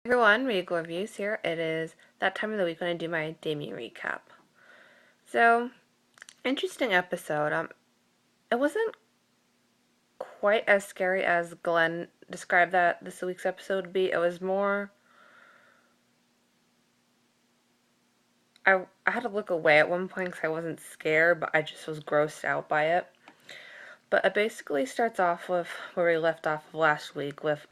Everyone, Regal Reviews here. It is that time of the week when I do my Damien recap. So, interesting episode. It wasn't quite as scary as Glenn described that this week's episode would be. It was more. I had to look away at one point because I wasn't scared, but I just was grossed out by it. But it basically starts off with where we left off of last week with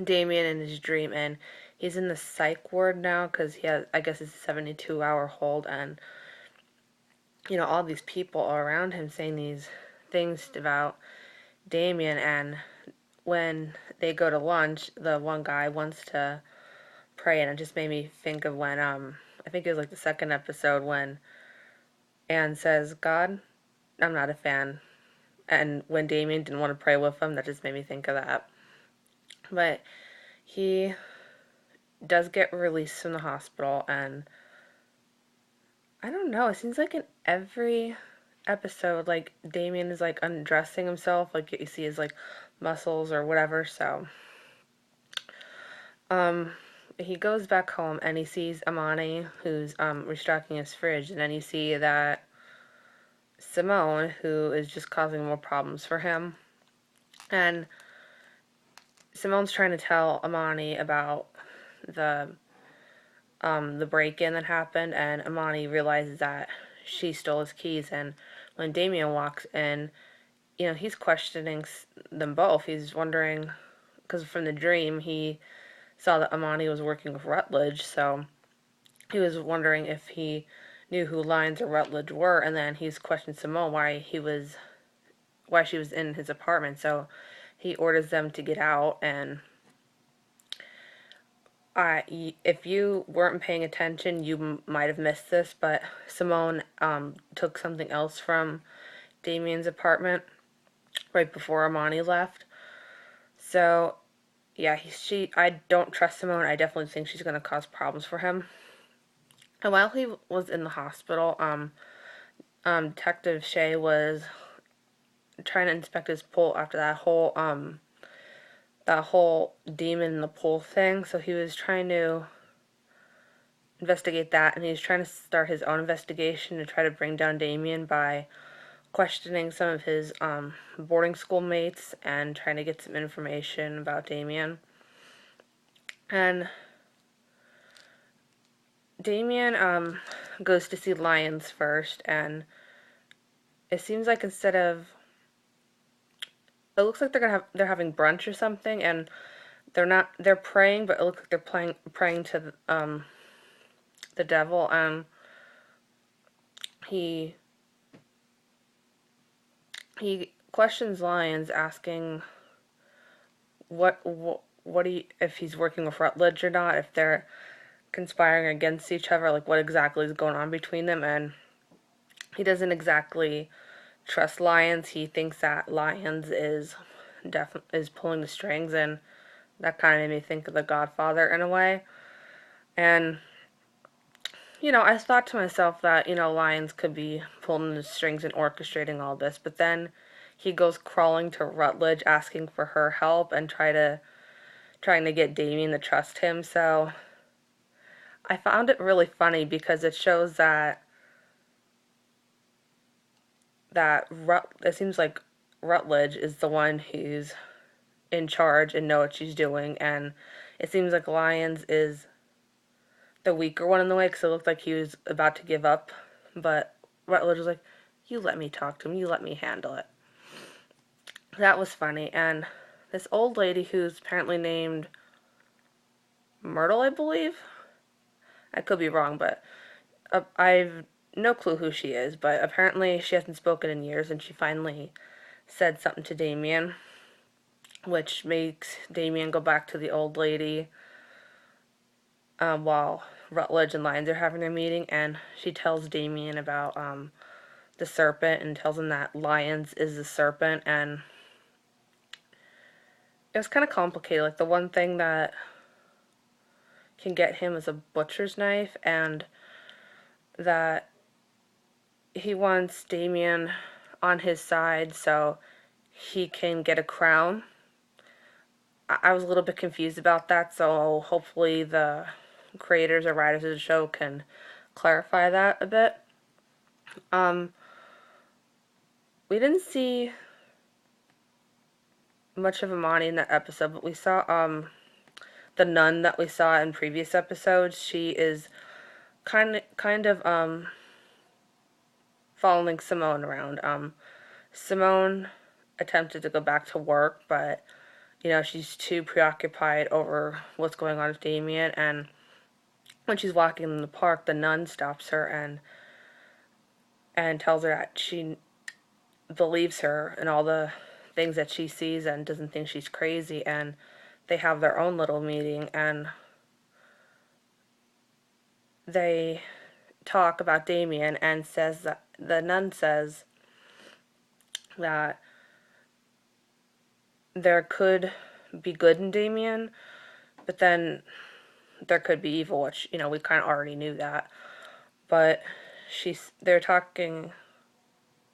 Damien in his dream, and he's in the psych ward now because he has, I guess, it's a 72-hour hold, and all these people are around him saying these things about Damien, and when they go to lunch, the one guy wants to pray, and it just made me think of when, I think it was like the second episode when Anne says, God, I'm not a fan, and when Damien didn't want to pray with him, that just made me think of that. But he does get released from the hospital, and I don't know, it seems like in every episode, like, Damien is, like, undressing himself, like, you see his, like, muscles or whatever, so, um, he goes back home, and he sees Amani, who's, restocking his fridge, and then you see that Simone, who is just causing more problems for him, and Simone's trying to tell Amani about the, the break-in that happened, and Amani realizes that she stole his keys, and when Damien walks in, he's questioning them both. He's wondering, because from the dream, he saw that Amani was working with Rutledge, so he was wondering if he knew who Lyons or Rutledge were, and then he's questioned Simone why she was in his apartment, so he orders them to get out, and if you weren't paying attention, you might have missed this, but Simone took something else from Damien's apartment right before Amani left. So, yeah, I don't trust Simone. I definitely think she's going to cause problems for him. And while he was in the hospital, Detective Shea was trying to inspect his pool after that whole demon in the pool thing. So he was trying to investigate that, and he was trying to start his own investigation to try to bring down Damien by questioning some of his boarding school mates and trying to get some information about Damien. And Damien goes to see Lyons first, and it seems like it looks like they're having brunch or something, and they're praying, but it looks like they're praying to the devil. He he questions Lyons, asking if he's working with Rutledge or not, if they're conspiring against each other, like what exactly is going on between them, and he doesn't exactly trust Lyons. He thinks that Lyons is pulling the strings, and that kind of made me think of The Godfather in a way. And I thought to myself that Lyons could be pulling the strings and orchestrating all this, but then he goes crawling to Rutledge asking for her help and trying to get Damien to trust him. So I found it really funny because it shows that it seems like Rutledge is the one who's in charge and know what she's doing, and it seems like Lyons is the weaker one in the way, because it looked like he was about to give up, but Rutledge was like, you let me talk to him, you let me handle it. That was funny. And this old lady, who's apparently named Myrtle, I believe, I could be wrong, but I've no clue who she is, but apparently she hasn't spoken in years, and she finally said something to Damien, which makes Damien go back to the old lady while Rutledge and Lyons are having their meeting, and she tells Damien about the serpent and tells him that Lyons is the serpent, and it was kind of complicated. Like, the one thing that can get him is a butcher's knife, and that he wants Damien on his side so he can get a crown, I was a little bit confused about that, so hopefully the creators or writers of the show can clarify that a bit. Um, we didn't see much of Amani in that episode, but we saw the nun that we saw in previous episodes. She is kind of following Simone around. Simone attempted to go back to work, but she's too preoccupied over what's going on with Damien, and when she's walking in the park, the nun stops her and tells her that she believes her and all the things that she sees and doesn't think she's crazy, and they have their own little meeting and they talk about Damien, and says that the nun says that there could be good in Damien, but then there could be evil, which we kind of already knew that. But they're talking.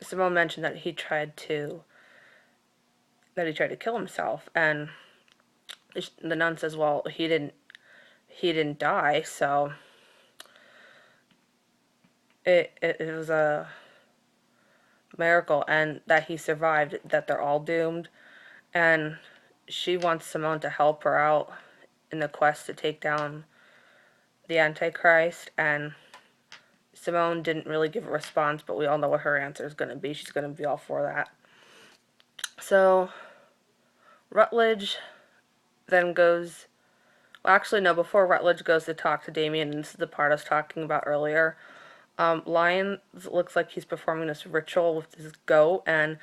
Simone mentioned that he tried to kill himself, and the nun says, "Well, he didn't die, so it was a miracle, and that he survived. That they're all doomed." And she wants Simone to help her out in the quest to take down the Antichrist, and Simone didn't really give a response, but we all know what her answer is going to be. She's going to be all for that. So Rutledge then goes... Well, actually, no, before Rutledge goes to talk to Damien, and this is the part I was talking about earlier, Lyons looks like he's performing this ritual with his goat, and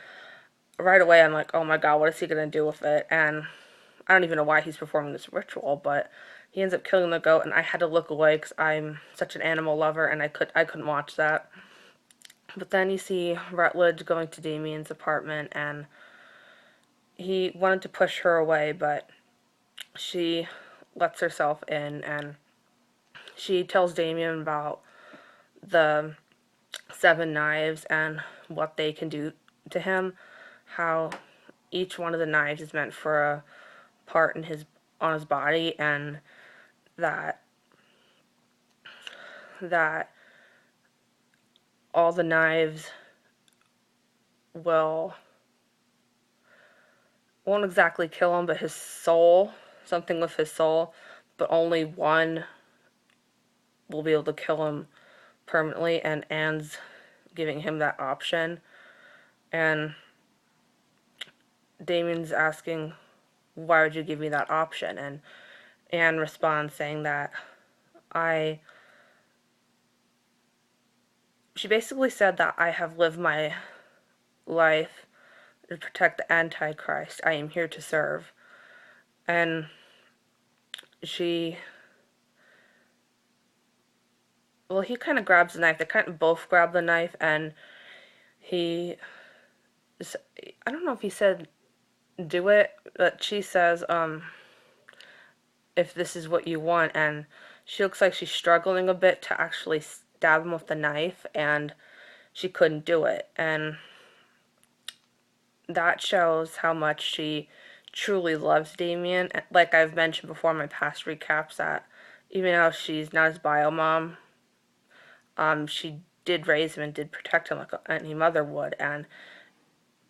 right away I'm like, oh my god, what is he going to do with it? And I don't even know why he's performing this ritual, but he ends up killing the goat, and I had to look away because I'm such an animal lover, and I couldn't watch that. But then you see Rutledge going to Damien's apartment, and he wanted to push her away, but she lets herself in, and she tells Damien about the 7 knives and what they can do to him, how each one of the knives is meant for a part on his body, and that all the knives won't exactly kill him, but his soul, something with his soul, but only one will be able to kill him permanently, and Anne's giving him that option. And Damien's asking, why would you give me that option? And Anne responds saying that she basically said that I have lived my life to protect the Antichrist. I am here to serve. And he kind of grabs the knife. They kind of both grab the knife, and I don't know if he said do it, but she says, if this is what you want, and she looks like she's struggling a bit to actually stab him with the knife, and she couldn't do it. And that shows how much she truly loves Damien. Like I've mentioned before in my past recaps, that even though she's not his bio mom, she did raise him and did protect him like any mother would, and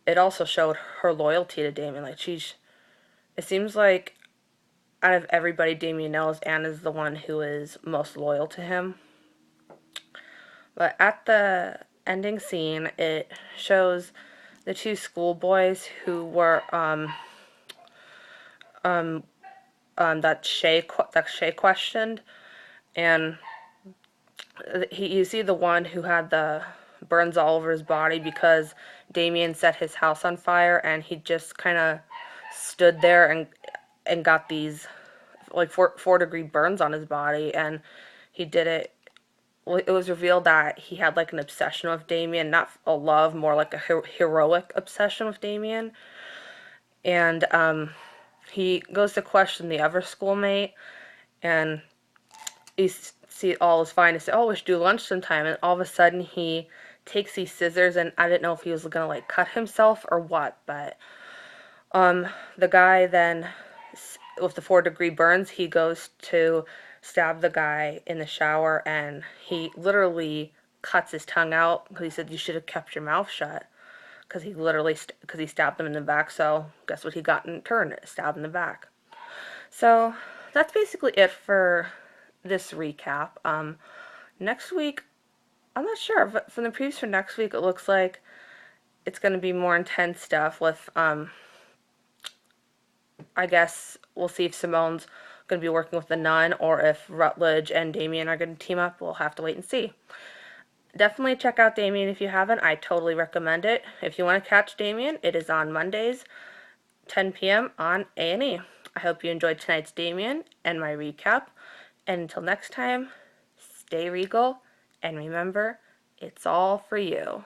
it also showed her loyalty to Damien. Like it seems like out of everybody Damien knows, Anne is the one who is most loyal to him. But at the ending scene, it shows the 2 schoolboys who were that Shay questioned, and you see the one who had the burns all over his body because Damien set his house on fire, and he just kind of stood there and got these like 4-degree burns on his body, and he did it. It was revealed that he had like an obsession with Damien, not a love, more like a heroic obsession with Damien. And he goes to question the other schoolmate, and he see all is fine. He said, "Oh, we should do lunch sometime." And all of a sudden, he takes these scissors, and I didn't know if he was gonna like cut himself or what, but the guy then with the 4-degree burns, he goes to stab the guy in the shower, and he literally cuts his tongue out because he said you should have kept your mouth shut because he literally because he stabbed him in the back. So guess what he got in turn? Stabbed in the back. So that's basically it for this recap. Next week, I'm not sure, but from the previews for next week, it looks like it's going to be more intense stuff with, I guess we'll see if Simone's going to be working with the nun or if Rutledge and Damien are going to team up. We'll have to wait and see. Definitely check out Damien if you haven't. I totally recommend it. If you want to catch Damien, it is on Mondays, 10 p.m. on A&E. I hope you enjoyed tonight's Damien and my recap. And until next time, stay regal, and remember, it's all for you.